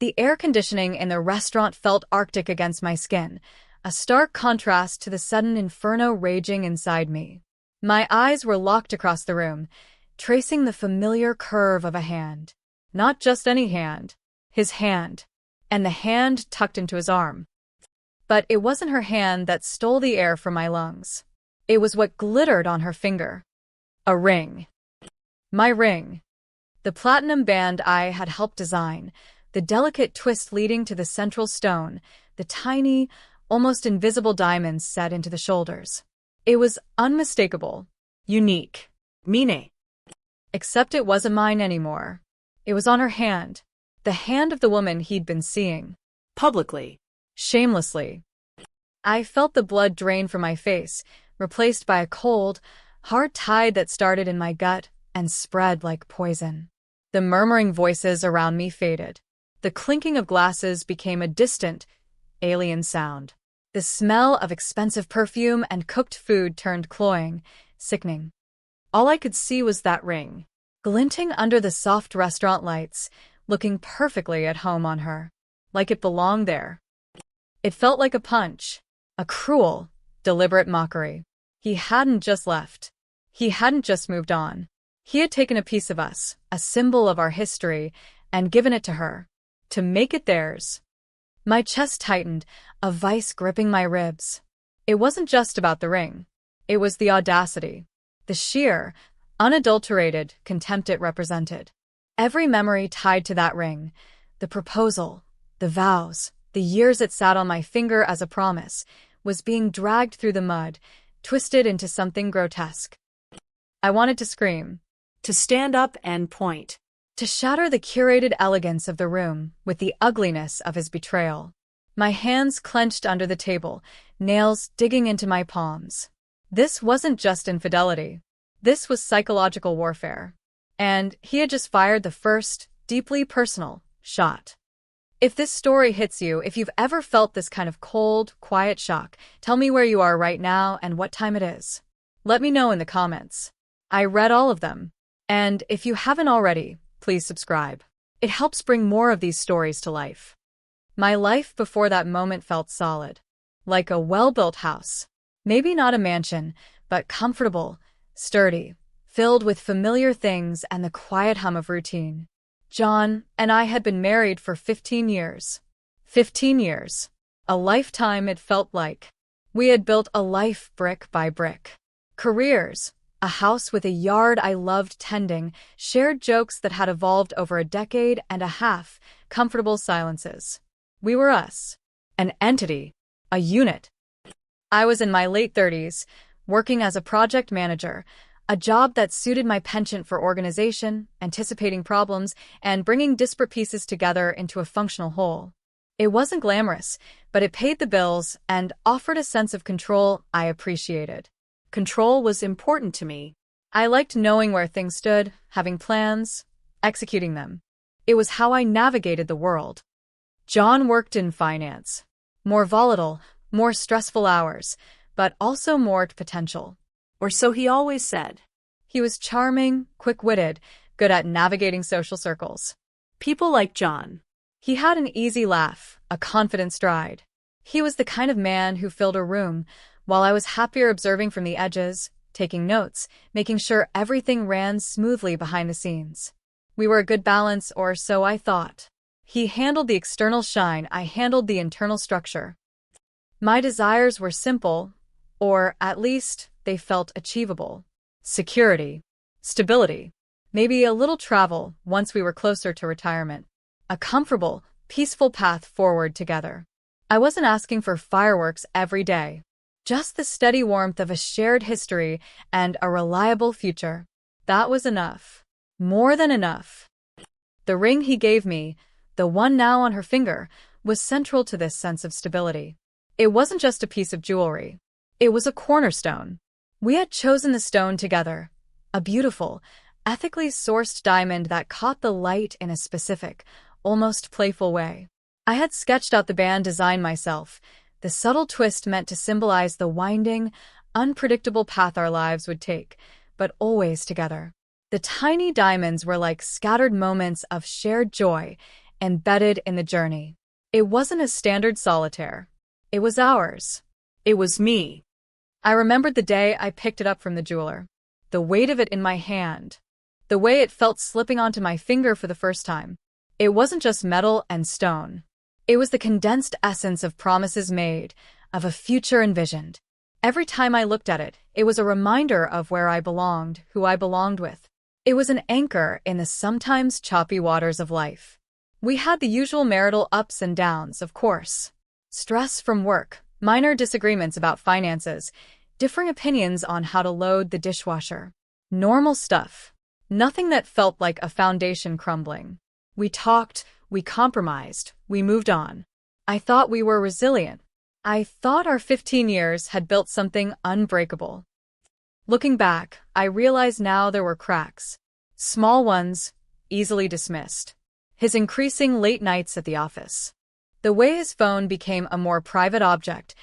The air conditioning in the restaurant felt arctic against my skin, a stark contrast to the sudden inferno raging inside me. My eyes were locked across the room, tracing the familiar curve of a hand. Not just any hand. His hand. And the hand tucked into his arm. But it wasn't her hand that stole the air from my lungs. It was what glittered on her finger. A ring. My ring. The platinum band I had helped design, the delicate twist leading to the central stone, the tiny, almost invisible diamonds set into the shoulders. It was unmistakable, unique, Mine. Except it wasn't mine anymore. It was on her hand, the hand of the woman he'd been seeing. Publicly. Shamelessly. I felt the blood drain from my face, replaced by a cold, hard tide that started in my gut and spread like poison. The murmuring voices around me faded. The clinking of glasses became a distant, alien sound. The smell of expensive perfume and cooked food turned cloying, sickening. All I could see was that ring, glinting under the soft restaurant lights, looking perfectly at home on her, like it belonged there. It felt like a punch, a cruel, deliberate mockery. He hadn't just left. He hadn't just moved on. He had taken a piece of us, a symbol of our history, and given it to her, to make it theirs. My chest tightened, a vice gripping my ribs. It wasn't just about the ring. It was the audacity, the sheer, unadulterated contempt it represented. Every memory tied to that ring, the proposal, the vows, the years it sat on my finger as a promise, was being dragged through the mud, twisted into something grotesque. I wanted to scream, to stand up and point, to shatter the curated elegance of the room with the ugliness of his betrayal. My hands clenched under the table, nails digging into my palms. This wasn't just infidelity. This was psychological warfare. And he had just fired the first, deeply personal, shot. If this story hits you, if you've ever felt this kind of cold, quiet shock, tell me where you are right now and what time it is. Let me know in the comments. I read all of them. And if you haven't already, please subscribe. It helps bring more of these stories to life. My life before that moment felt solid. Like a well-built house. Maybe not a mansion, but comfortable, sturdy, filled with familiar things and the quiet hum of routine. John and I had been married for 15 years. 15 years. A lifetime it felt like. We had built a life brick by brick. Careers. A house with a yard I loved tending, shared jokes that had evolved over a decade and a half, comfortable silences. We were us. An entity. A unit. I was in my late 30s, working as a project manager, a job that suited my penchant for organization, anticipating problems, and bringing disparate pieces together into a functional whole. It wasn't glamorous, but it paid the bills and offered a sense of control I appreciated. Control was important to me. I liked knowing where things stood, having plans, executing them. It was how I navigated the world. John worked in finance. More volatile, more stressful hours, but also more potential. Or so he always said. He was charming, quick-witted, good at navigating social circles. People like John. He had an easy laugh, a confident stride. He was the kind of man who filled a room, while I was happier observing from the edges, taking notes, making sure everything ran smoothly behind the scenes. We were a good balance, or so I thought. He handled the external shine, I handled the internal structure. My desires were simple, or at least they felt achievable. Security. Stability. Maybe a little travel once we were closer to retirement. A comfortable, peaceful path forward together. I wasn't asking for fireworks every day. Just the steady warmth of a shared history and a reliable future. That was enough. More than enough. The ring he gave me, the one now on her finger, was central to this sense of stability. It wasn't just a piece of jewelry. It was a cornerstone. We had chosen the stone together. A beautiful, ethically sourced diamond that caught the light in a specific, almost playful way. I had sketched out the band design myself, the subtle twist meant to symbolize the winding, unpredictable path our lives would take, but always together. The tiny diamonds were like scattered moments of shared joy, embedded in the journey. It wasn't a standard solitaire. It was ours. It was me. I remembered the day I picked it up from the jeweler. The weight of it in my hand. The way it felt slipping onto my finger for the first time. It wasn't just metal and stone. It was the condensed essence of promises made, of a future envisioned. Every time I looked at it, it was a reminder of where I belonged, who I belonged with. It was an anchor in the sometimes choppy waters of life. We had the usual marital ups and downs, of course. Stress from work, minor disagreements about finances, differing opinions on how to load the dishwasher. Normal stuff. Nothing that felt like a foundation crumbling. We talked, we compromised, we moved on. I thought we were resilient. I thought our 15 years had built something unbreakable. Looking back, I realize now there were cracks. Small ones, easily dismissed. His increasing late nights at the office. The way his phone became a more private object,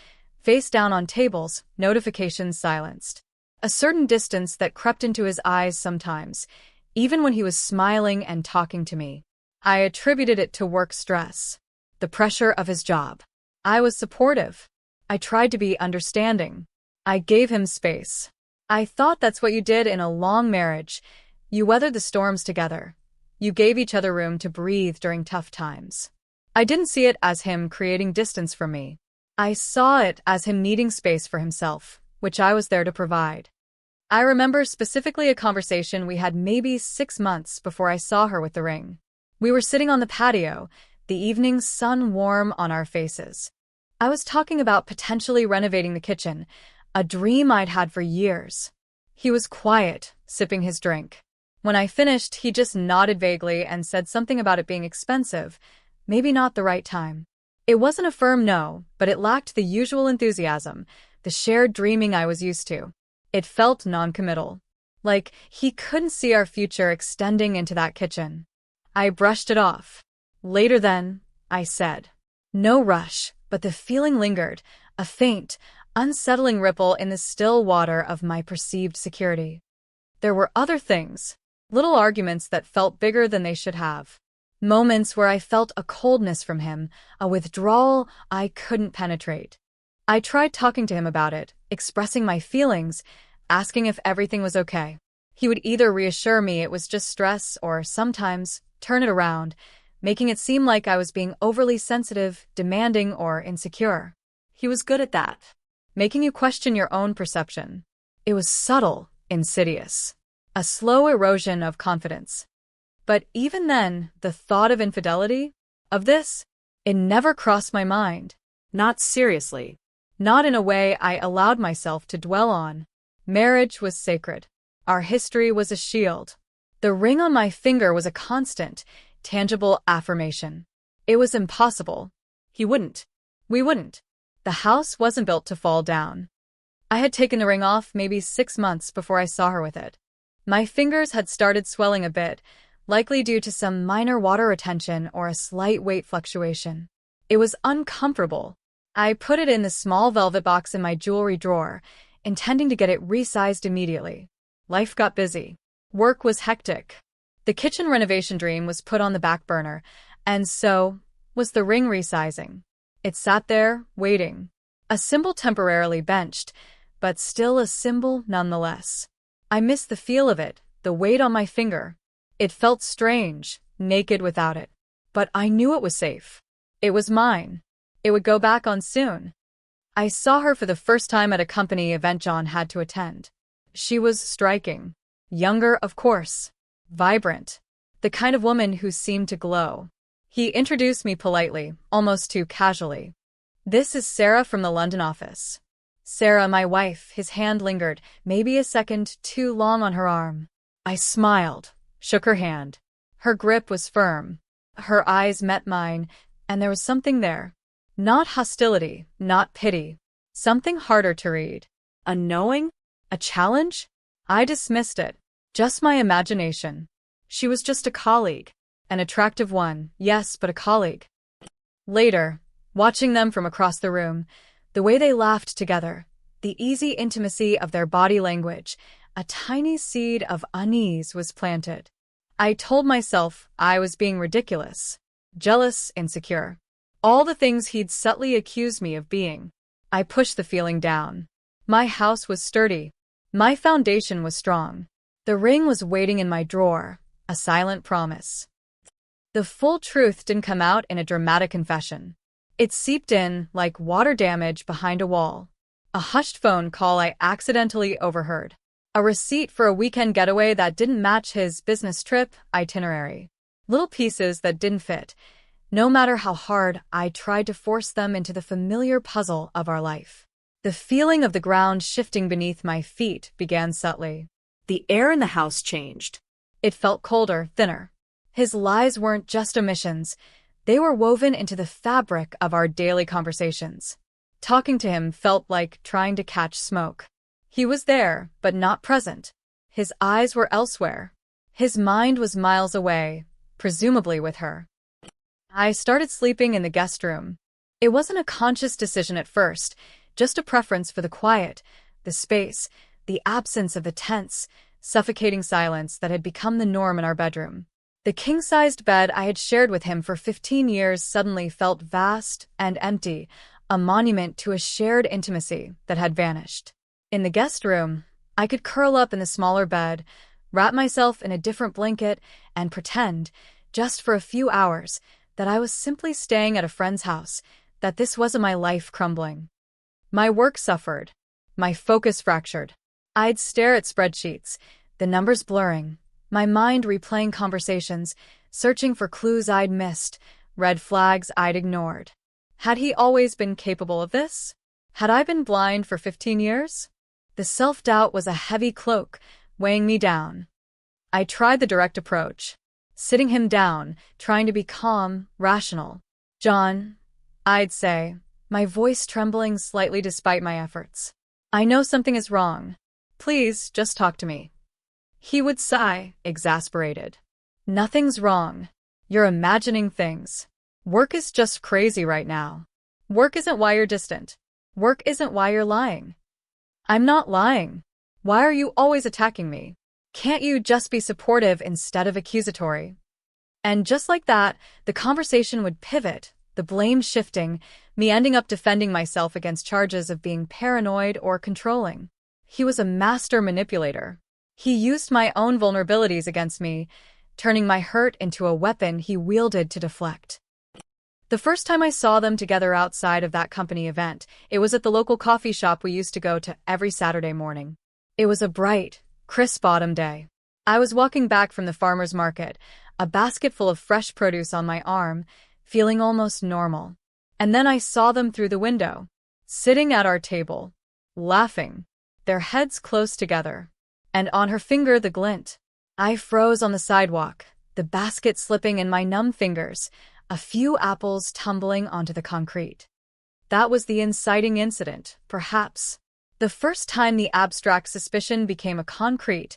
face down on tables, notifications silenced. A certain distance that crept into his eyes sometimes, even when he was smiling and talking to me. I attributed it to work stress. The pressure of his job. I was supportive. I tried to be understanding. I gave him space. I thought that's what you did in a long marriage. You weathered the storms together. You gave each other room to breathe during tough times. I didn't see it as him creating distance from me. I saw it as him needing space for himself, which I was there to provide. I remember specifically a conversation we had maybe 6 months before I saw her with the ring. We were sitting on the patio, the evening sun warm on our faces. I was talking about potentially renovating the kitchen, a dream I'd had for years. He was quiet, sipping his drink. When I finished, he just nodded vaguely and said something about it being expensive, maybe not the right time. It wasn't a firm no, but it lacked the usual enthusiasm, the shared dreaming I was used to. It felt non-committal. Like he couldn't see our future extending into that kitchen. I brushed it off. Later then, I said. No rush, but the feeling lingered, a faint, unsettling ripple in the still water of my perceived security. There were other things, little arguments that felt bigger than they should have. Moments where I felt a coldness from him, a withdrawal I couldn't penetrate. I tried talking to him about it, expressing my feelings, asking if everything was okay. He would either reassure me it was just stress or sometimes turn it around, making it seem like I was being overly sensitive, demanding, or insecure. He was good at that, making you question your own perception. It was subtle, insidious, a slow erosion of confidence. But even then, the thought of infidelity, of this, it never crossed my mind. Not seriously. Not in a way I allowed myself to dwell on. Marriage was sacred. Our history was a shield. The ring on my finger was a constant, tangible affirmation. It was impossible. He wouldn't. We wouldn't. The house wasn't built to fall down. I had taken the ring off maybe 6 months before I saw her with it. My fingers had started swelling a bit, likely due to some minor water retention or a slight weight fluctuation. It was uncomfortable. I put it in the small velvet box in my jewelry drawer, intending to get it resized immediately. Life got busy. Work was hectic. The kitchen renovation dream was put on the back burner, and so was the ring resizing. It sat there, waiting. A symbol temporarily benched, but still a symbol nonetheless. I missed the feel of it, the weight on my finger. It felt strange, naked without it. But I knew it was safe. It was mine. It would go back on soon. I saw her for the first time at a company event John had to attend. She was striking. Younger, of course. Vibrant. The kind of woman who seemed to glow. He introduced me politely, almost too casually. This is Sarah from the London office. Sarah, my wife. His hand lingered, maybe a second too long on her arm. I smiled, shook her hand. Her grip was firm. Her eyes met mine, and there was something there. Not hostility, not pity. Something harder to read. A knowing? A challenge? I dismissed it. Just my imagination. She was just a colleague. An attractive one, yes, but a colleague. Later, watching them from across the room, the way they laughed together, the easy intimacy of their body language, a tiny seed of unease was planted. I told myself I was being ridiculous. jealous, insecure. All the things he'd subtly accused me of being. I pushed the feeling down. My house was sturdy. My foundation was strong. The ring was waiting in my drawer, a silent promise. The full truth didn't come out in a dramatic confession. It seeped in like water damage behind a wall. A hushed phone call I accidentally overheard. A receipt for a weekend getaway that didn't match his business trip itinerary. Little pieces that didn't fit, no matter how hard I tried to force them into the familiar puzzle of our life. The feeling of the ground shifting beneath my feet began subtly. The air in the house changed. It felt colder, thinner. His lies weren't just omissions. They were woven into the fabric of our daily conversations. Talking to him felt like trying to catch smoke. He was there, but not present. His eyes were elsewhere. His mind was miles away, presumably with her. I started sleeping in the guest room. It wasn't a conscious decision at first, just a preference for the quiet, the space, the absence of the tense, suffocating silence that had become the norm in our bedroom. The king-sized bed I had shared with him for 15 years suddenly felt vast and empty, a monument to a shared intimacy that had vanished. In the guest room, I could curl up in the smaller bed, wrap myself in a different blanket, and pretend, just for a few hours, that I was simply staying at a friend's house, that this wasn't my life crumbling. My work suffered. My focus fractured. I'd stare at spreadsheets, the numbers blurring, my mind replaying conversations, searching for clues I'd missed, red flags I'd ignored. Had he always been capable of this? Had I been blind for 15 years? The self-doubt was a heavy cloak, weighing me down. I tried the direct approach, sitting him down, trying to be calm, rational. "John," I'd say, my voice trembling slightly despite my efforts. "I know something is wrong. Please, just talk to me." He would sigh, exasperated. "Nothing's wrong. You're imagining things. Work is just crazy right now. Work isn't why you're distant. Work isn't why you're lying." "I'm not lying. Why are you always attacking me? Can't you just be supportive instead of accusatory?" And just like that, the conversation would pivot, the blame shifting, me ending up defending myself against charges of being paranoid or controlling. He was a master manipulator. He used my own vulnerabilities against me, turning my hurt into a weapon he wielded to deflect. The first time I saw them together outside of that company event, it was at the local coffee shop we used to go to every Saturday morning. It was a bright, crisp autumn day. I was walking back from the farmer's market, a basket full of fresh produce on my arm, feeling almost normal. And then I saw them through the window, sitting at our table, laughing, their heads close together, and on her finger the glint. I froze on the sidewalk, the basket slipping in my numb fingers, a few apples tumbling onto the concrete. That was the inciting incident, perhaps. The first time the abstract suspicion became a concrete,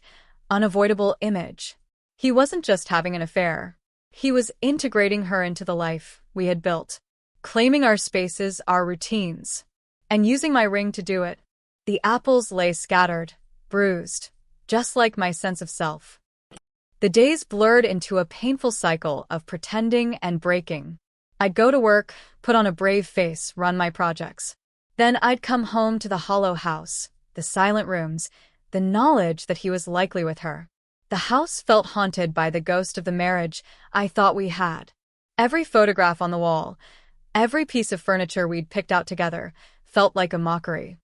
unavoidable image. He wasn't just having an affair. He was integrating her into the life we had built, claiming our spaces, our routines, and using my ring to do it. The apples lay scattered, bruised, just like my sense of self. The days blurred into a painful cycle of pretending and breaking. I'd go to work, put on a brave face, run my projects. Then I'd come home to the hollow house, the silent rooms, the knowledge that he was likely with her. The house felt haunted by the ghost of the marriage I thought we had. Every photograph on the wall, every piece of furniture we'd picked out together, felt like a mockery.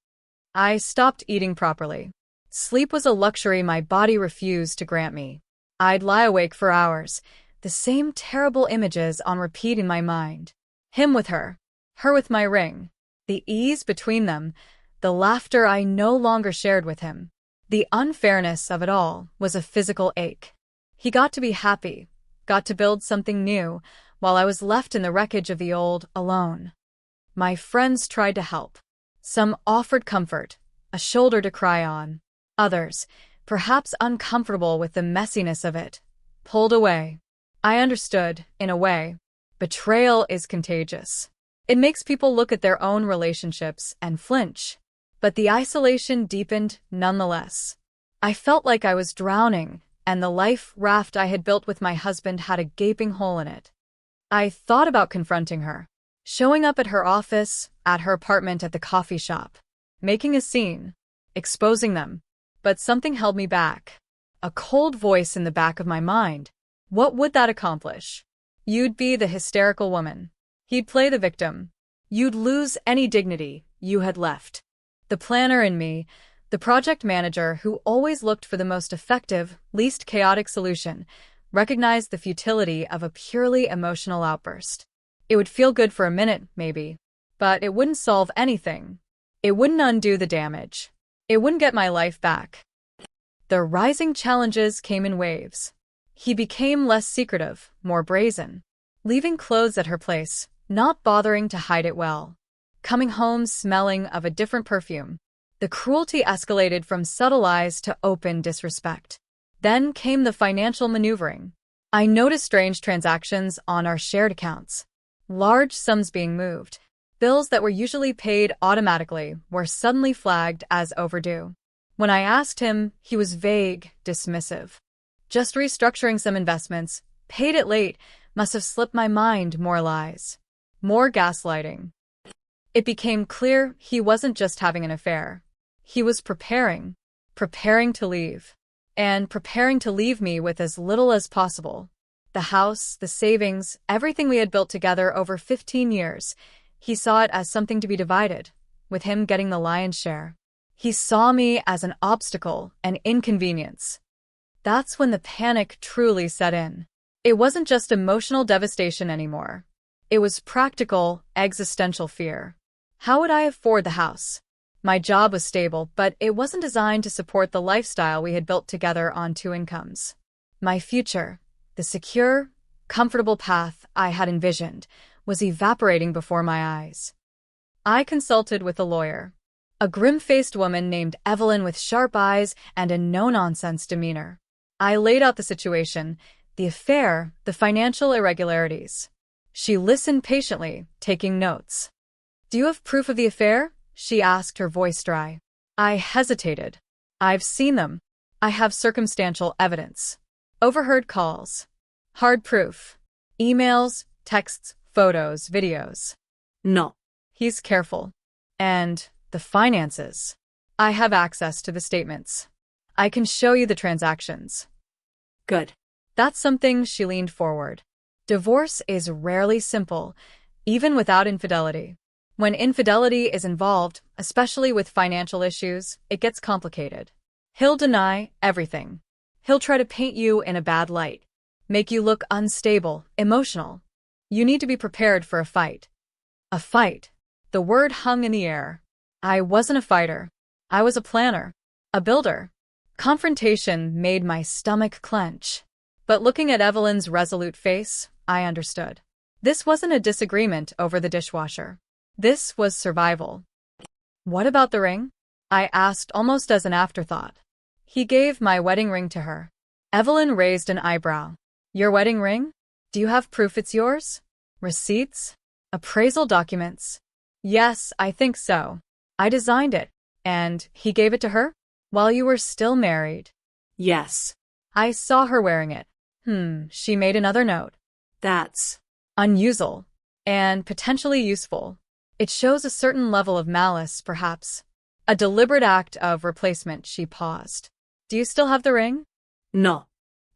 I stopped eating properly. Sleep was a luxury my body refused to grant me. I'd lie awake for hours, the same terrible images on repeat in my mind. Him with her with my ring, the ease between them, the laughter I no longer shared with him. The unfairness of it all was a physical ache. He got to be happy, got to build something new, while I was left in the wreckage of the old, alone. My friends tried to help. Some offered comfort, a shoulder to cry on. Others, perhaps uncomfortable with the messiness of it, pulled away. I understood, in a way. Betrayal is contagious. It makes people look at their own relationships and flinch. But the isolation deepened nonetheless. I felt like I was drowning, and the life raft I had built with my husband had a gaping hole in it. I thought about confronting her, showing up at her office, at her apartment, at the coffee shop, making a scene, exposing them. But something held me back. A cold voice in the back of my mind. What would that accomplish? You'd be the hysterical woman. He'd play the victim. You'd lose any dignity you had left. The planner in me, the project manager who always looked for the most effective, least chaotic solution, recognized the futility of a purely emotional outburst. It would feel good for a minute, maybe, but it wouldn't solve anything. It wouldn't undo the damage. It wouldn't get my life back. The rising challenges came in waves. He became less secretive, more brazen, leaving clothes at her place, not bothering to hide it well, coming home smelling of a different perfume. The cruelty escalated from subtle lies to open disrespect. Then came the financial maneuvering. I noticed strange transactions on our shared accounts. Large sums being moved. Bills that were usually paid automatically were suddenly flagged as overdue. When I asked him, he was vague, dismissive. Just restructuring some investments, paid it late, must have slipped my mind. More lies. More gaslighting. It became clear he wasn't just having an affair. He was preparing to leave. And preparing to leave me with as little as possible. The house, the savings, everything we had built together over 15 years. He saw it as something to be divided, with him getting the lion's share. He saw me as an obstacle, an inconvenience. That's when the panic truly set in. It wasn't just emotional devastation anymore. It was practical, existential fear. How would I afford the house? My job was stable, but it wasn't designed to support the lifestyle we had built together on 2 incomes. My future, the secure, comfortable path I had envisioned, was evaporating before my eyes. I consulted with a lawyer, a grim-faced woman named Evelyn with sharp eyes and a no-nonsense demeanor. I laid out the situation, the affair, the financial irregularities. She listened patiently, taking notes. "Do you have proof of the affair?" she asked, her voice dry. I hesitated. "I've seen them. I have circumstantial evidence. Overheard calls. Hard proof. Emails, texts, photos, videos." No. He's careful. "And the finances. I have access to the statements. I can show you the transactions." Good. That's something. She leaned forward. Divorce is rarely simple, even without infidelity. When infidelity is involved, especially with financial issues, it gets complicated. He'll deny everything. He'll try to paint you in a bad light, make you look unstable, emotional. You need to be prepared for a fight. A fight. The word hung in the air. I wasn't a fighter. I was a planner. A builder. Confrontation made my stomach clench. But looking at Evelyn's resolute face, I understood. This wasn't a disagreement over the dishwasher. This was survival. "What about the ring?" I asked almost as an afterthought. He gave my wedding ring to her. Evelyn raised an eyebrow. "Your wedding ring? Do you have proof it's yours? Receipts? Appraisal documents?" "Yes, I think so. I designed it. And he gave it to her? While you were still married?" Yes. I saw her wearing it. She made another note. That's unusual. And potentially useful. It shows a certain level of malice, perhaps. A deliberate act of replacement. She paused. "Do you still have the ring?" No.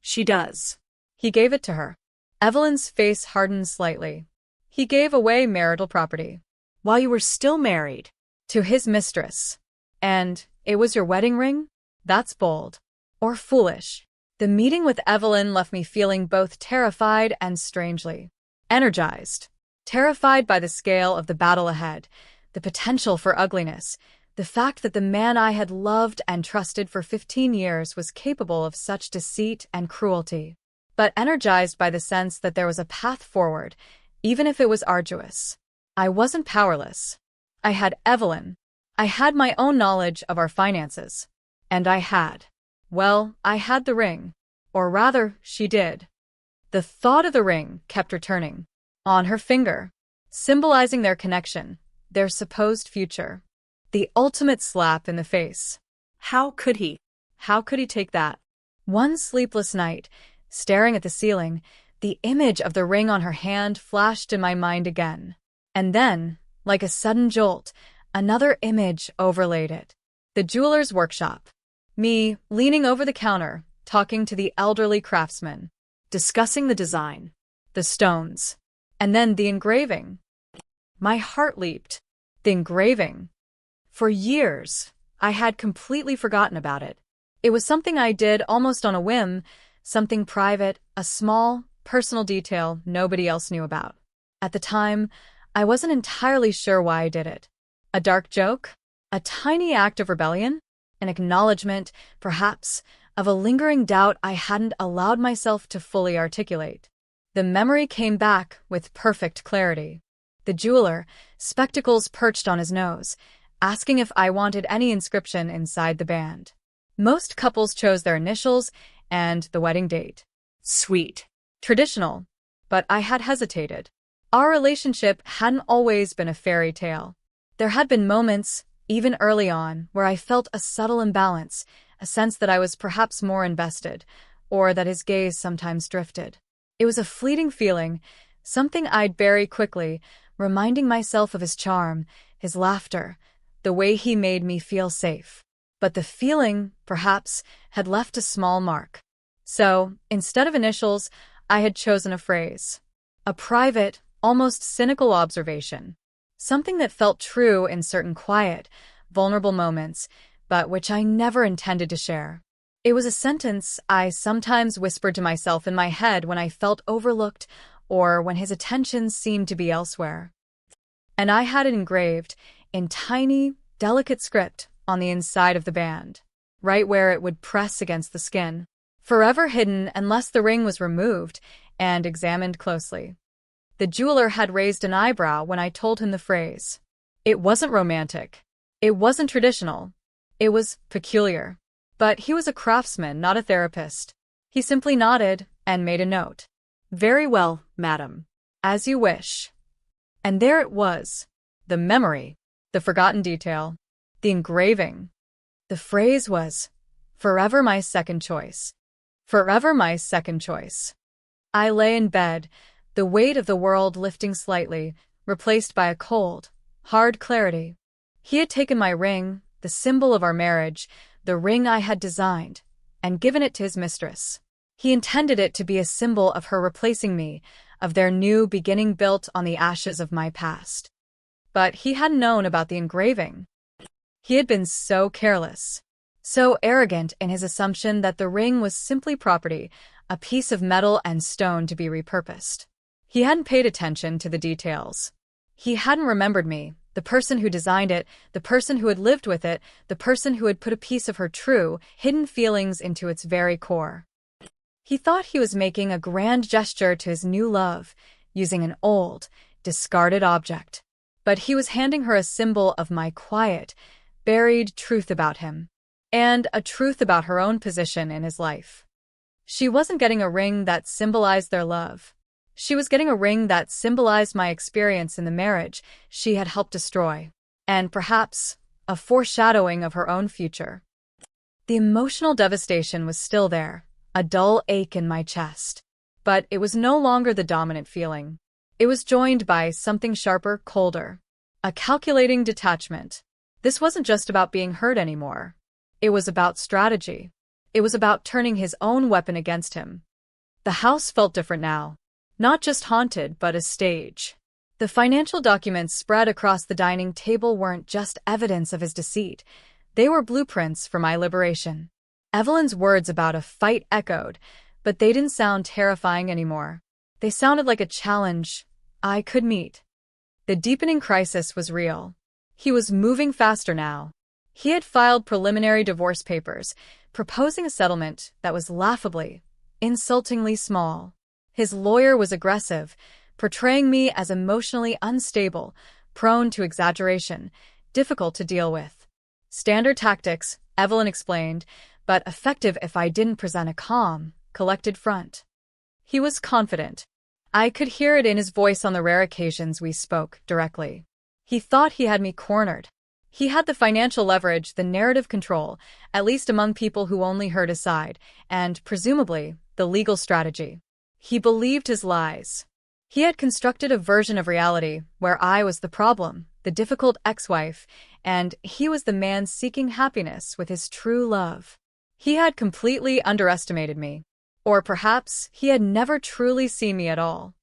She does. He gave it to her. Evelyn's face hardened slightly. He gave away marital property. While you were still married. To his mistress. And it was your wedding ring? That's bold. Or foolish. The meeting with Evelyn left me feeling both terrified and strangely energized. Terrified by the scale of the battle ahead, the potential for ugliness, the fact that the man I had loved and trusted for 15 years was capable of such deceit and cruelty. But energized by the sense that there was a path forward, even if it was arduous. I wasn't powerless. I had Evelyn. I had my own knowledge of our finances. And I had the ring. Or rather, she did. The thought of the ring kept returning. On her finger, symbolizing their connection, their supposed future. The ultimate slap in the face. How could he? How could he take that? One sleepless night, staring at the ceiling, The image of the ring on her hand flashed in my mind again. And then, like a sudden jolt, another image overlaid it. The jeweler's workshop. Me, leaning over the counter, talking to the elderly craftsman. Discussing the design. The stones. And then the engraving. My heart leaped. The engraving. For years, I had completely forgotten about it. It was something I did almost on a whim, something private, a small, personal detail nobody else knew about. At the time, I wasn't entirely sure why I did it. A dark joke? A tiny act of rebellion? An acknowledgement, perhaps, of a lingering doubt I hadn't allowed myself to fully articulate. The memory came back with perfect clarity. The jeweler, spectacles perched on his nose, asking if I wanted any inscription inside the band. Most couples chose their initials and the wedding date. Sweet. Traditional, but I had hesitated. Our relationship hadn't always been a fairy tale. There had been moments, even early on, where I felt a subtle imbalance, a sense that I was perhaps more invested, or that his gaze sometimes drifted. It was a fleeting feeling, something I'd bury quickly, reminding myself of his charm, his laughter, the way he made me feel safe. But the feeling, perhaps, had left a small mark. So, instead of initials, I had chosen a phrase. A private, almost cynical observation. Something that felt true in certain quiet, vulnerable moments, but which I never intended to share. It was a sentence I sometimes whispered to myself in my head when I felt overlooked or when his attention seemed to be elsewhere. And I had it engraved in tiny, delicate script on the inside of the band, right where it would press against the skin. Forever hidden unless the ring was removed and examined closely. The jeweler had raised an eyebrow when I told him the phrase. It wasn't romantic. It wasn't traditional. It was peculiar. But he was a craftsman, not a therapist. He simply nodded and made a note. Very well, madam. As you wish. And there it was. The memory. The forgotten detail. The engraving. The phrase was, "Forever my second choice." Forever my second choice. I lay in bed, the weight of the world lifting slightly, replaced by a cold, hard clarity. He had taken my ring, the symbol of our marriage, the ring I had designed, and given it to his mistress. He intended it to be a symbol of her replacing me, of their new beginning built on the ashes of my past. But he hadn't known about the engraving. He had been so careless, so arrogant in his assumption that the ring was simply property, a piece of metal and stone to be repurposed. He hadn't paid attention to the details. He hadn't remembered me, the person who designed it, the person who had lived with it, the person who had put a piece of her true, hidden feelings into its very core. He thought he was making a grand gesture to his new love, using an old, discarded object. But he was handing her a symbol of my quiet, buried truth about him, and a truth about her own position in his life. She wasn't getting a ring that symbolized their love. She was getting a ring that symbolized my experience in the marriage she had helped destroy, and perhaps a foreshadowing of her own future. The emotional devastation was still there, a dull ache in my chest. But it was no longer the dominant feeling. It was joined by something sharper, colder. A calculating detachment. This wasn't just about being hurt anymore. It was about strategy. It was about turning his own weapon against him. The house felt different now. Not just haunted, but a stage. The financial documents spread across the dining table weren't just evidence of his deceit. They were blueprints for my liberation. Evelyn's words about a fight echoed, but they didn't sound terrifying anymore. They sounded like a challenge I could meet. The deepening crisis was real. He was moving faster now. He had filed preliminary divorce papers, proposing a settlement that was laughably, insultingly small. His lawyer was aggressive, portraying me as emotionally unstable, prone to exaggeration, difficult to deal with. Standard tactics, Evelyn explained, but effective if I didn't present a calm, collected front. He was confident. I could hear it in his voice on the rare occasions we spoke directly. He thought he had me cornered. He had the financial leverage, the narrative control, at least among people who only heard his side, and, presumably, the legal strategy. He believed his lies. He had constructed a version of reality where I was the problem, the difficult ex-wife, and he was the man seeking happiness with his true love. He had completely underestimated me. Or perhaps he had never truly seen me at all.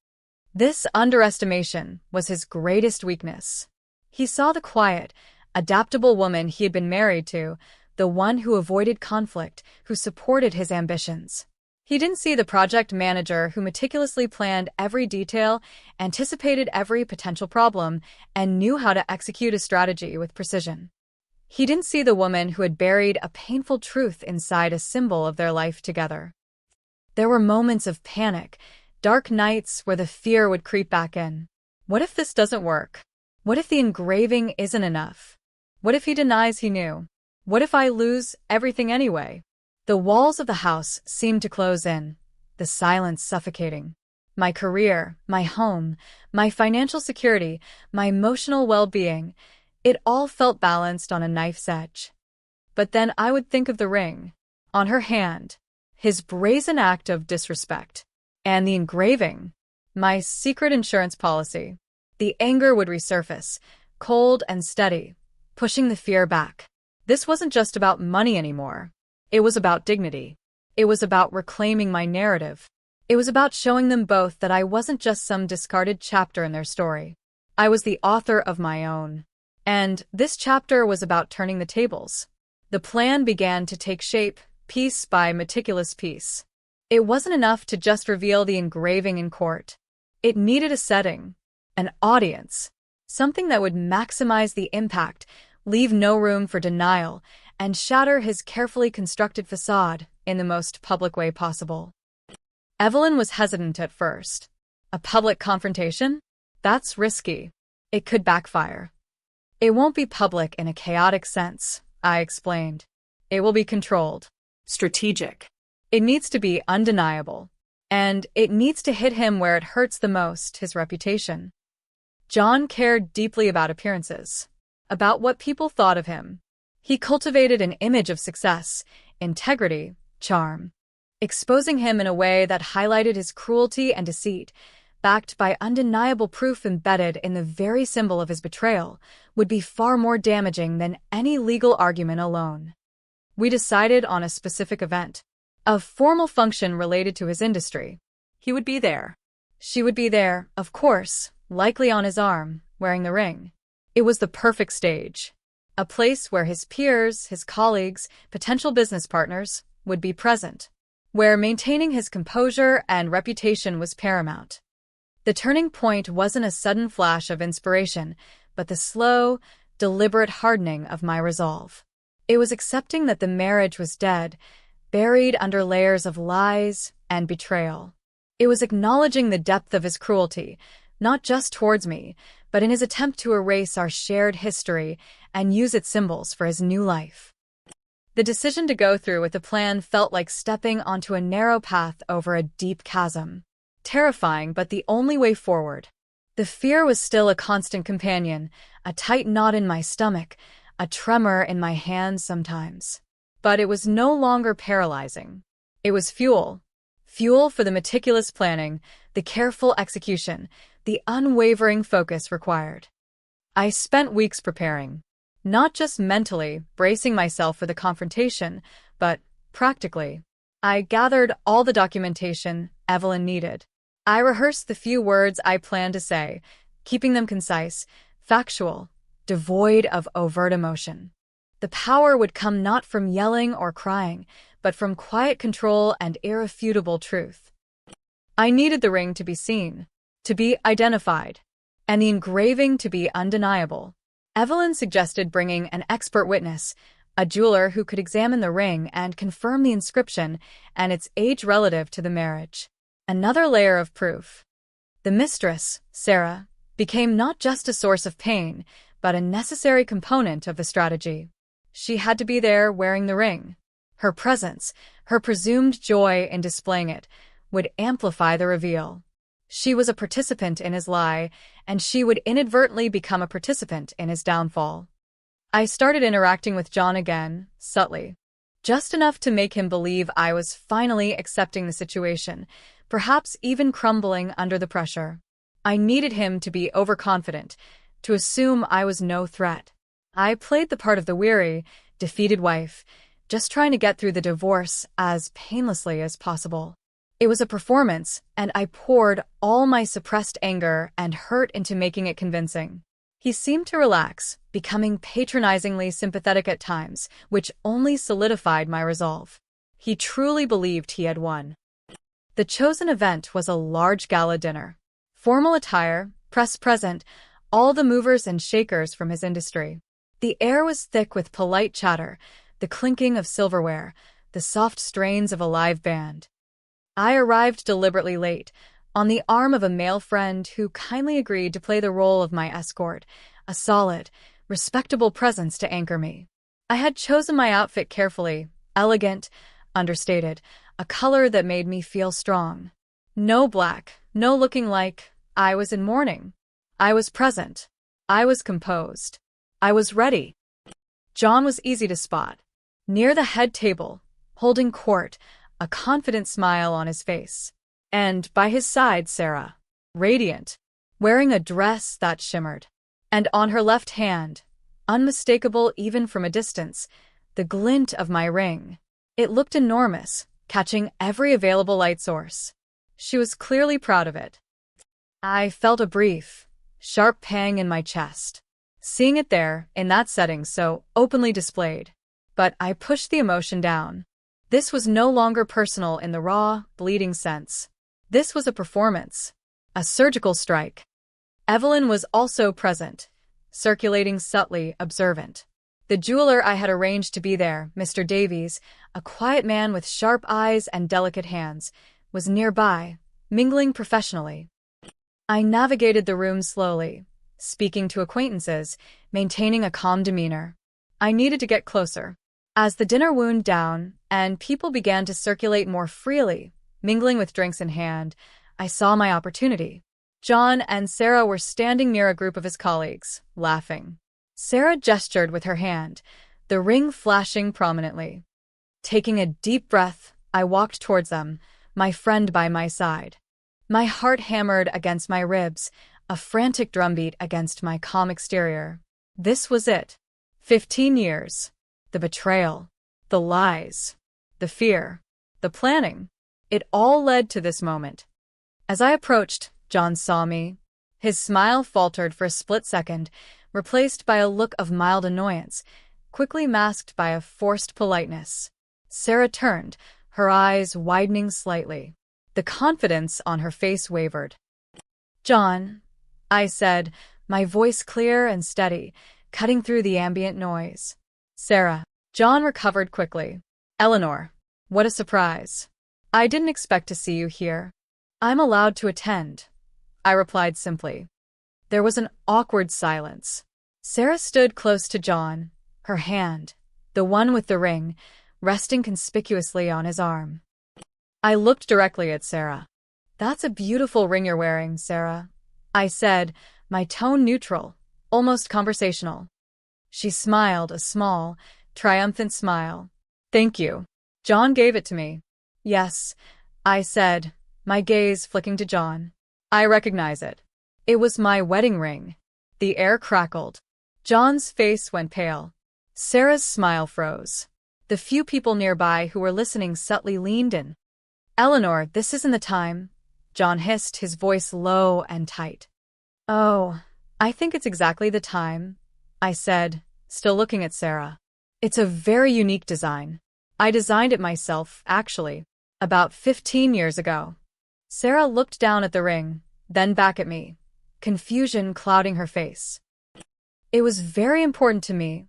This underestimation was his greatest weakness. He saw the quiet, adaptable woman he had been married to, the one who avoided conflict, who supported his ambitions. He didn't see the project manager who meticulously planned every detail, anticipated every potential problem, and knew how to execute a strategy with precision. He didn't see the woman who had buried a painful truth inside a symbol of their life together. There were moments of panic, dark nights where the fear would creep back in. What if this doesn't work? What if the engraving isn't enough? What if he denies he knew? What if I lose everything anyway? The walls of the house seemed to close in, the silence suffocating. My career, my home, my financial security, my emotional well-being, it all felt balanced on a knife's edge. But then I would think of the ring on her hand, his brazen act of disrespect, and the engraving, my secret insurance policy. The anger would resurface, cold and steady, pushing the fear back. This wasn't just about money anymore. It was about dignity. It was about reclaiming my narrative. It was about showing them both that I wasn't just some discarded chapter in their story. I was the author of my own. And this chapter was about turning the tables. The plan began to take shape, piece by meticulous piece. It wasn't enough to just reveal the engraving in court. It needed a setting, an audience, something that would maximize the impact, leave no room for denial, and shatter his carefully constructed facade in the most public way possible. Evelyn was hesitant at first. A public confrontation? That's risky. It could backfire. It won't be public in a chaotic sense, I explained. It will be controlled. Strategic. It needs to be undeniable. And it needs to hit him where it hurts the most, his reputation. John cared deeply about appearances, about what people thought of him. He cultivated an image of success, integrity, charm. Exposing him in a way that highlighted his cruelty and deceit, backed by undeniable proof embedded in the very symbol of his betrayal, would be far more damaging than any legal argument alone. We decided on a specific event, a formal function related to his industry. He would be there. She would be there, of course, likely on his arm, wearing the ring. It was the perfect stage, a place where his peers, his colleagues, potential business partners would be present, where maintaining his composure and reputation was paramount. The turning point wasn't a sudden flash of inspiration, but the slow, deliberate hardening of my resolve. It was accepting that the marriage was dead, buried under layers of lies and betrayal. It was acknowledging the depth of his cruelty, not just towards me, but in his attempt to erase our shared history and use its symbols for his new life. The decision to go through with the plan felt like stepping onto a narrow path over a deep chasm. Terrifying, but the only way forward. The fear was still a constant companion, a tight knot in my stomach, a tremor in my hands sometimes. But it was no longer paralyzing. It was fuel. Fuel for the meticulous planning, the careful execution, the unwavering focus required. I spent weeks preparing, not just mentally, bracing myself for the confrontation, but practically. I gathered all the documentation Evelyn needed. I rehearsed the few words I planned to say, keeping them concise, factual, devoid of overt emotion. The power would come not from yelling or crying, but from quiet control and irrefutable truth. I needed the ring to be seen, to be identified, and the engraving to be undeniable. Evelyn suggested bringing an expert witness, a jeweler who could examine the ring and confirm the inscription and its age relative to the marriage. Another layer of proof. The mistress, Sarah, became not just a source of pain, but a necessary component of the strategy. She had to be there wearing the ring. Her presence, her presumed joy in displaying it, would amplify the reveal. She was a participant in his lie, and she would inadvertently become a participant in his downfall. I started interacting with John again, subtly. Just enough to make him believe I was finally accepting the situation, perhaps even crumbling under the pressure. I needed him to be overconfident, to assume I was no threat. I played the part of the weary, defeated wife, just trying to get through the divorce as painlessly as possible. It was a performance, and I poured all my suppressed anger and hurt into making it convincing. He seemed to relax, becoming patronizingly sympathetic at times, which only solidified my resolve. He truly believed he had won. The chosen event was a large gala dinner. Formal attire, press present, all the movers and shakers from his industry. The air was thick with polite chatter, the clinking of silverware, the soft strains of a live band. I arrived deliberately late, on the arm of a male friend who kindly agreed to play the role of my escort, a solid, respectable presence to anchor me. I had chosen my outfit carefully, elegant, understated, a color that made me feel strong. No black, no looking like I was in mourning. I was present. I was composed. I was ready. John was easy to spot. Near the head table, holding court, a confident smile on his face. And by his side, Sarah, radiant, wearing a dress that shimmered. And on her left hand, unmistakable even from a distance, the glint of my ring. It looked enormous, catching every available light source. She was clearly proud of it. I felt a brief, sharp pang in my chest, seeing it there, in that setting so openly displayed. But I pushed the emotion down. This was no longer personal in the raw, bleeding sense. This was a performance, a surgical strike. Evelyn was also present, circulating subtly, observant. The jeweler I had arranged to be there, Mr. Davies, a quiet man with sharp eyes and delicate hands, was nearby, mingling professionally. I navigated the room slowly, speaking to acquaintances, maintaining a calm demeanor. I needed to get closer. As the dinner wound down and people began to circulate more freely, mingling with drinks in hand, I saw my opportunity. John and Sarah were standing near a group of his colleagues, laughing. Sarah gestured with her hand, the ring flashing prominently. Taking a deep breath, I walked towards them, my friend by my side. My heart hammered against my ribs, a frantic drumbeat against my calm exterior. This was it. 15 years. The betrayal. The lies. The fear. The planning. It all led to this moment. As I approached, John saw me. His smile faltered for a split second, replaced by a look of mild annoyance, quickly masked by a forced politeness. Sarah turned, her eyes widening slightly. The confidence on her face wavered. "John," I said, my voice clear and steady, cutting through the ambient noise. "Sarah." John recovered quickly. "Eleanor, what a surprise. I didn't expect to see you here." "I'm allowed to attend," I replied simply. There was an awkward silence. Sarah stood close to John, her hand, the one with the ring, resting conspicuously on his arm. I looked directly at Sarah. "That's a beautiful ring you're wearing, Sarah," I said, my tone neutral, almost conversational. She smiled, a small, triumphant smile. "Thank you." "John gave it to me." "Yes," I said, my gaze flicking to John. "I recognize it. It was my wedding ring." The air crackled. John's face went pale. Sarah's smile froze. The few people nearby who were listening subtly leaned in. "Eleanor, this isn't the time," John hissed, his voice low and tight. "Oh, I think it's exactly the time," I said, still looking at Sarah. "It's a very unique design. I designed it myself, actually, about 15 years ago." Sarah looked down at the ring, then back at me, confusion clouding her face. "It was very important to me,"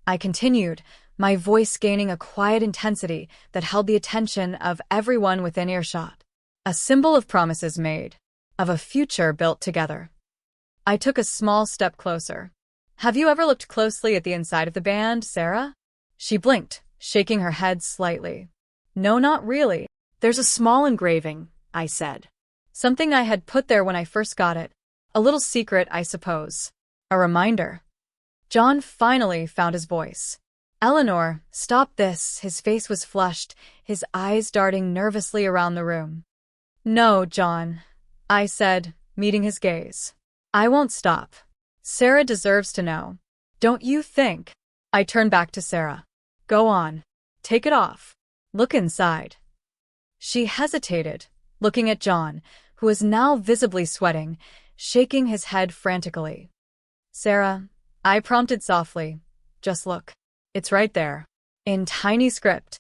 I continued, my voice gaining a quiet intensity that held the attention of everyone within earshot. "A symbol of promises made, of a future built together." I took a small step closer. "Have you ever looked closely at the inside of the band, Sarah?" She blinked, shaking her head slightly. "No, not really. There's a small engraving," I said. "Something I had put there when I first got it. A little secret, I suppose. A reminder." John finally found his voice. "Eleanor, stop this." His face was flushed, his eyes darting nervously around the room. No, John, I said, meeting his gaze. I won't stop. Sarah deserves to know. Don't you think? I turned back to Sarah. Go on. Take it off. Look inside. She hesitated, looking at John, who was now visibly sweating, shaking his head frantically. Sarah, I prompted softly. Just look. It's right there. In tiny script.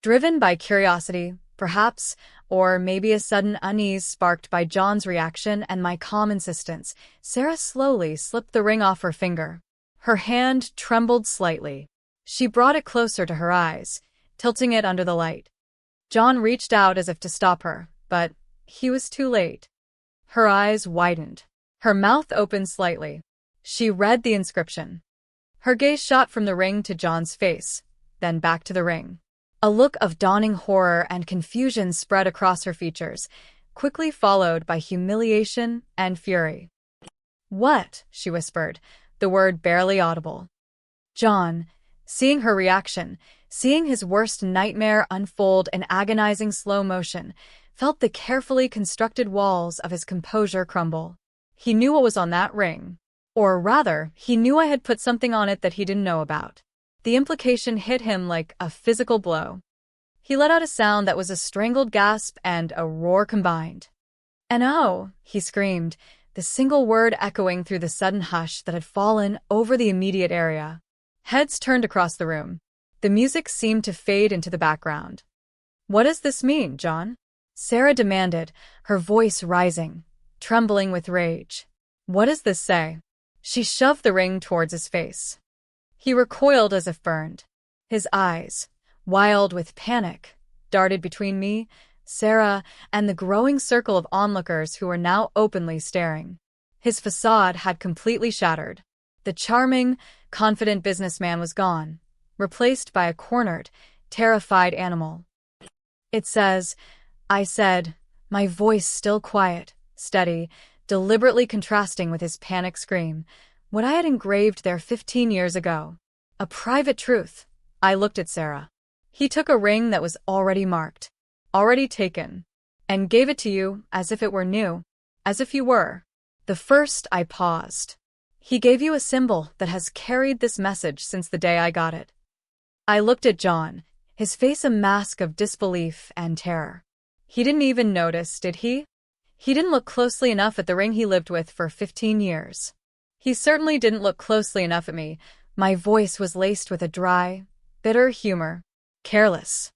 Driven by curiosity, perhaps, or maybe a sudden unease sparked by John's reaction and my calm insistence, Sarah slowly slipped the ring off her finger. Her hand trembled slightly. She brought it closer to her eyes, tilting it under the light. John reached out as if to stop her, but he was too late. Her eyes widened. Her mouth opened slightly. She read the inscription. Her gaze shot from the ring to John's face, then back to the ring. A look of dawning horror and confusion spread across her features, quickly followed by humiliation and fury. What? She whispered, the word barely audible. John, seeing her reaction, seeing his worst nightmare unfold in agonizing slow motion, felt the carefully constructed walls of his composure crumble. He knew what was on that ring. Or rather, he knew I had put something on it that he didn't know about. The implication hit him like a physical blow. He let out a sound that was a strangled gasp and a roar combined. "And oh," he screamed, the single word echoing through the sudden hush that had fallen over the immediate area. Heads turned across the room. The music seemed to fade into the background. "What does this mean, John?" Sarah demanded, her voice rising, trembling with rage. "What does this say?" She shoved the ring towards his face. He recoiled as if burned. His eyes, wild with panic, darted between me, Sarah, and the growing circle of onlookers who were now openly staring. His facade had completely shattered. The charming, confident businessman was gone, replaced by a cornered, terrified animal. "It says," I said, my voice still quiet, steady, deliberately contrasting with his panic scream, what I had engraved there 15 years ago. A private truth. I looked at Sarah. He took a ring that was already marked, already taken, and gave it to you as if it were new, as if you were. The first I paused. He gave you a symbol that has carried this message since the day I got it. I looked at John, his face a mask of disbelief and terror. He didn't even notice, did he? He didn't look closely enough at the ring he lived with for 15 years. He certainly didn't look closely enough at me. My voice was laced with a dry, bitter humor. Careless.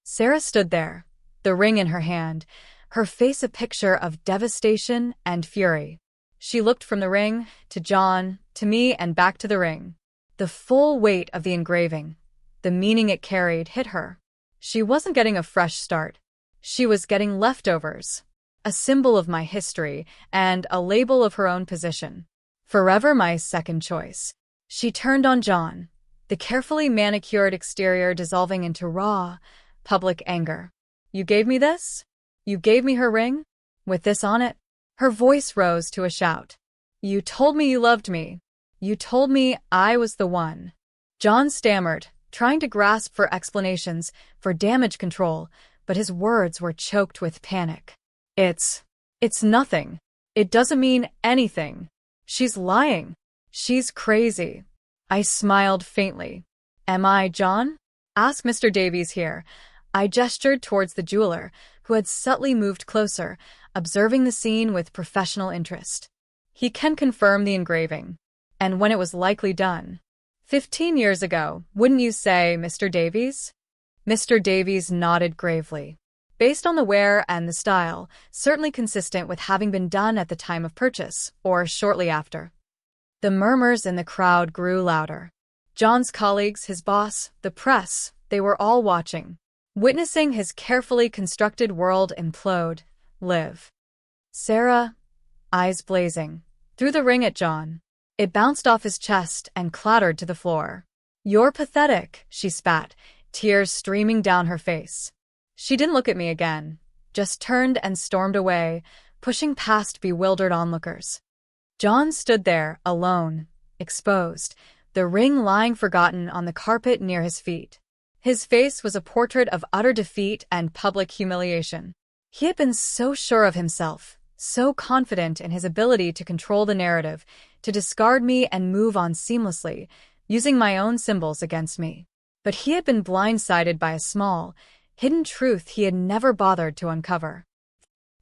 Sarah stood there, the ring in her hand, her face a picture of devastation and fury. She looked from the ring, to John, to me, and back to the ring. The full weight of the engraving, the meaning it carried, hit her. She wasn't getting a fresh start. She was getting leftovers. A symbol of my history, and a label of her own position. Forever my second choice. She turned on John, the carefully manicured exterior dissolving into raw, public anger. "You gave me this? You gave me her ring? With this on it?" Her voice rose to a shout. "You told me you loved me. You told me I was the one." John stammered, trying to grasp for explanations, for damage control, but his words were choked with panic. It's nothing. It doesn't mean anything. She's lying. She's crazy." I smiled faintly. "Am I, John? Ask Mr. Davies here." I gestured towards the jeweler, who had subtly moved closer, observing the scene with professional interest. "He can confirm the engraving. And when it was likely done. 15 years ago, wouldn't you say, Mr. Davies?" Mr. Davies nodded gravely. "Based on the wear and the style, certainly consistent with having been done at the time of purchase, or shortly after." The murmurs in the crowd grew louder. John's colleagues, his boss, the press, they were all watching, witnessing his carefully constructed world implode, live. Sarah, eyes blazing, threw the ring at John. It bounced off his chest and clattered to the floor. "You're pathetic," she spat, tears streaming down her face. She didn't look at me again, just turned and stormed away, pushing past bewildered onlookers. John stood there, alone, exposed, the ring lying forgotten on the carpet near his feet. His face was a portrait of utter defeat and public humiliation. He had been so sure of himself, so confident in his ability to control the narrative, to discard me and move on seamlessly, using my own symbols against me. But he had been blindsided by a small, hidden truth he had never bothered to uncover.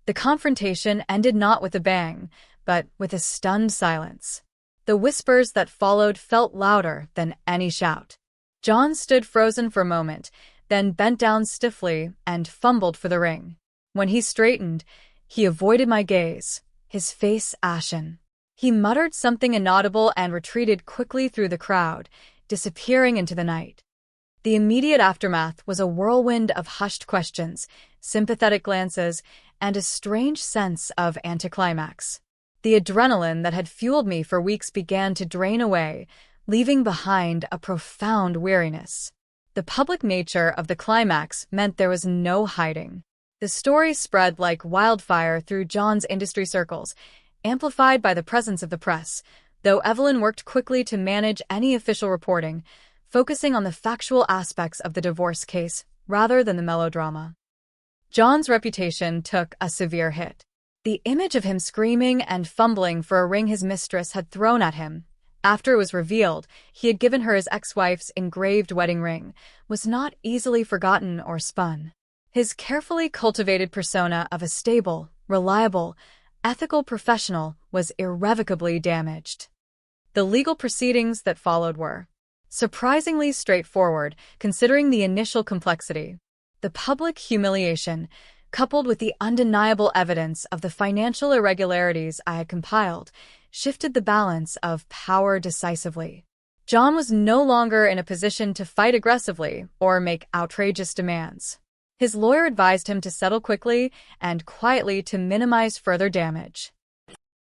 The confrontation ended not with a bang, but with a stunned silence. The whispers that followed felt louder than any shout. John stood frozen for a moment, then bent down stiffly and fumbled for the ring. When he straightened, he avoided my gaze, his face ashen. He muttered something inaudible and retreated quickly through the crowd, disappearing into the night. The immediate aftermath was a whirlwind of hushed questions, sympathetic glances, and a strange sense of anticlimax. The adrenaline that had fueled me for weeks began to drain away, leaving behind a profound weariness. The public nature of the climax meant there was no hiding. The story spread like wildfire through John's industry circles, amplified by the presence of the press, though Evelyn worked quickly to manage any official reporting, focusing on the factual aspects of the divorce case rather than the melodrama. John's reputation took a severe hit. The image of him screaming and fumbling for a ring his mistress had thrown at him, after it was revealed he had given her his ex-wife's engraved wedding ring, was not easily forgotten or spun. His carefully cultivated persona of a stable, reliable, ethical professional was irrevocably damaged. The legal proceedings that followed were surprisingly straightforward, considering the initial complexity. The public humiliation, coupled with the undeniable evidence of the financial irregularities I had compiled, shifted the balance of power decisively. John was no longer in a position to fight aggressively or make outrageous demands. His lawyer advised him to settle quickly and quietly to minimize further damage.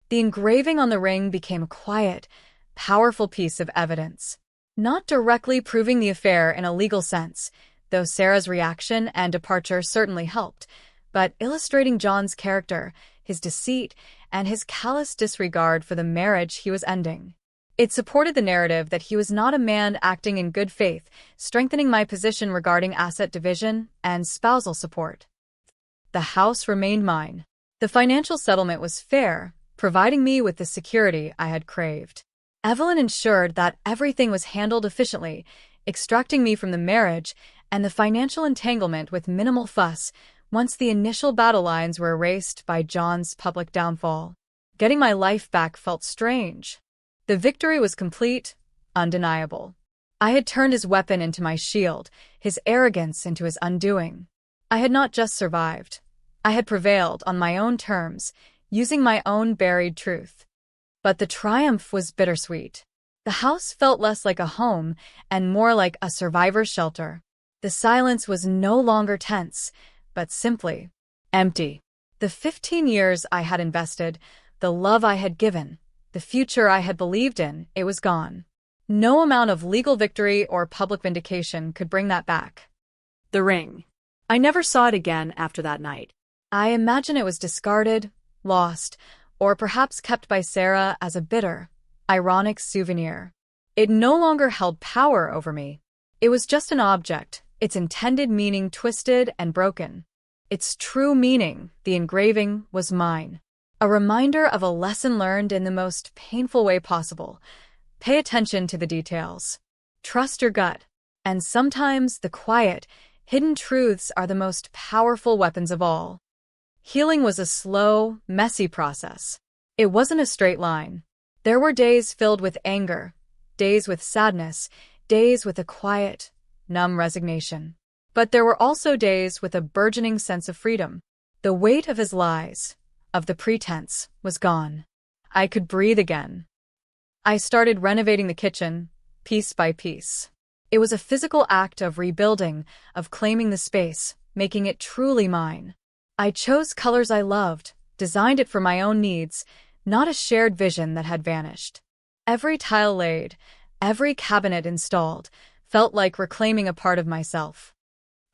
The engraving on the ring became a quiet, powerful piece of evidence, not directly proving the affair in a legal sense, though Sarah's reaction and departure certainly helped, but illustrating John's character, his deceit, and his callous disregard for the marriage he was ending. It supported the narrative that he was not a man acting in good faith, strengthening my position regarding asset division and spousal support. The house remained mine. The financial settlement was fair, providing me with the security I had craved. Evelyn ensured that everything was handled efficiently, extracting me from the marriage and the financial entanglement with minimal fuss once the initial battle lines were erased by John's public downfall. Getting my life back felt strange. The victory was complete, undeniable. I had turned his weapon into my shield, his arrogance into his undoing. I had not just survived. I had prevailed on my own terms, using my own buried truth. But the triumph was bittersweet. The house felt less like a home and more like a survivor's shelter. The silence was no longer tense, but simply empty. The 15 years I had invested, the love I had given, the future I had believed in, it was gone. No amount of legal victory or public vindication could bring that back. The ring. I never saw it again after that night. I imagine it was discarded, lost, or perhaps kept by Sarah as a bitter, ironic souvenir. It no longer held power over me. It was just an object, its intended meaning twisted and broken. Its true meaning, the engraving, was mine. A reminder of a lesson learned in the most painful way possible. Pay attention to the details. Trust your gut. And sometimes the quiet, hidden truths are the most powerful weapons of all. Healing was a slow, messy process. It wasn't a straight line. There were days filled with anger, days with sadness, days with a quiet, numb resignation. But there were also days with a burgeoning sense of freedom. The weight of his lies, of the pretense, was gone. I could breathe again. I started renovating the kitchen, piece by piece. It was a physical act of rebuilding, of claiming the space, making it truly mine. I chose colors I loved, designed it for my own needs, not a shared vision that had vanished. Every tile laid, every cabinet installed, felt like reclaiming a part of myself.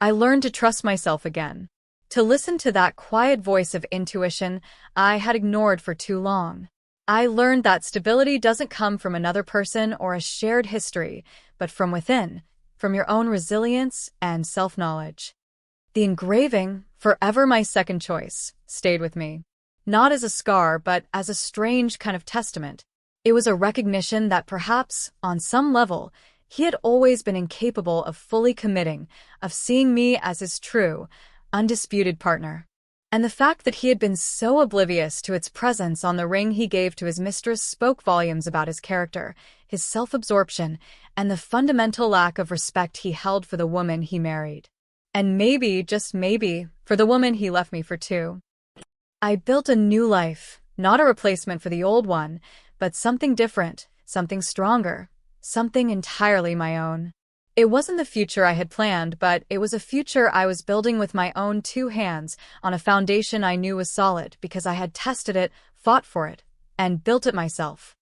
I learned to trust myself again. To listen to that quiet voice of intuition I had ignored for too long. I learned that stability doesn't come from another person or a shared history, but from within, from your own resilience and self-knowledge. The engraving, forever my second choice, stayed with me. Not as a scar, but as a strange kind of testament. It was a recognition that perhaps, on some level, he had always been incapable of fully committing, of seeing me as his true, undisputed partner. And the fact that he had been so oblivious to its presence on the ring he gave to his mistress spoke volumes about his character, his self-absorption, and the fundamental lack of respect he held for the woman he married. And maybe, just maybe, for the woman he left me for too. I built a new life, not a replacement for the old one, but something different, something stronger, something entirely my own. It wasn't the future I had planned, but it was a future I was building with my own two hands on a foundation I knew was solid because I had tested it, fought for it, and built it myself.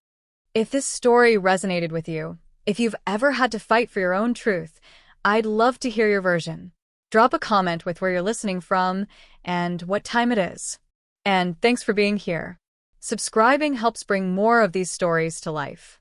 If this story resonated with you, if you've ever had to fight for your own truth, I'd love to hear your version. Drop a comment with where you're listening from and what time it is. And thanks for being here. Subscribing helps bring more of these stories to life.